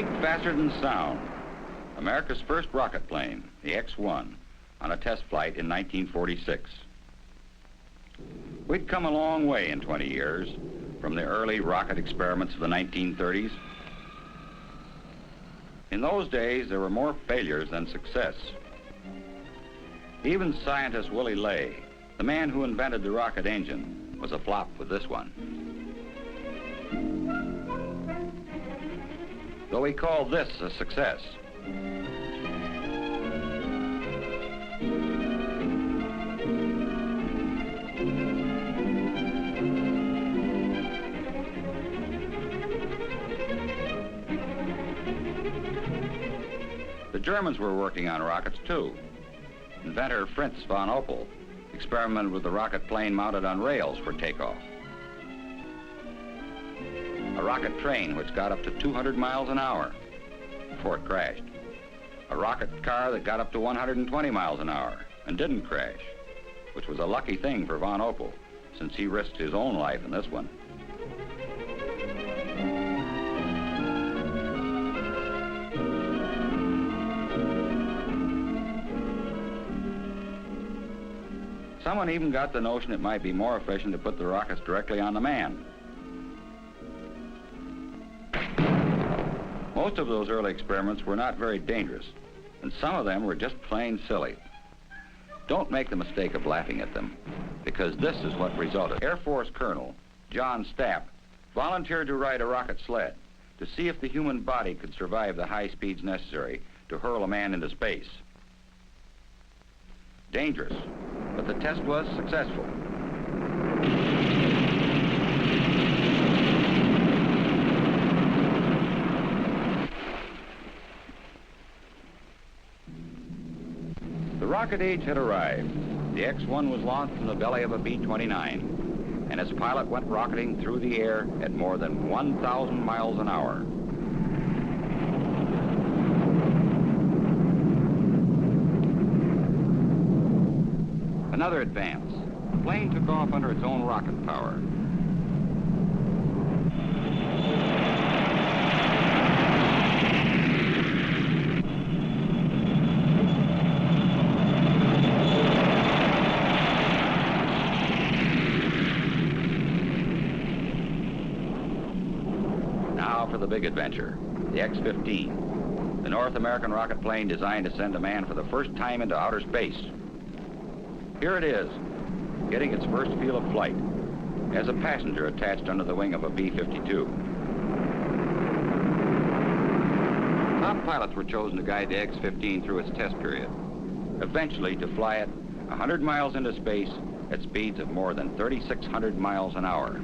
Straight faster than sound. America's first rocket plane, the X-1, on a test flight in 1946. We'd come a long way in 20 years from the early rocket experiments of the 1930s. In those days, there were more failures than success. Even scientist Willie Ley, the man who invented the rocket engine, was a flop with this one. Though he called this a success. The Germans were working on rockets too. Inventor Fritz von Opel experimented with the rocket plane mounted on rails for takeoff. A rocket train which got up to 200 miles an hour before it crashed. A rocket car that got up to 120 miles an hour and didn't crash, which was a lucky thing for von Opel, since he risked his own life in this one. Someone even got the notion it might be more efficient to put the rockets directly on the man. Most of those early experiments were not very dangerous, and some of them were just plain silly. Don't make the mistake of laughing at them, because this is what resulted. Air Force Colonel John Stapp volunteered to ride a rocket sled to see if the human body could survive the high speeds necessary to hurl a man into space. Dangerous, but the test was successful. The rocket age had arrived. The X-1 was launched from the belly of a B-29, and its pilot went rocketing through the air at more than 1,000 miles an hour. Another advance. The plane took off under its own rocket power. Now for the big adventure, the X-15, the North American rocket plane designed to send a man for the first time into outer space. Here it is, getting its first feel of flight, as a passenger attached under the wing of a B-52. Top pilots were chosen to guide the X-15 through its test period, eventually to fly it 100 miles into space at speeds of more than 3,600 miles an hour.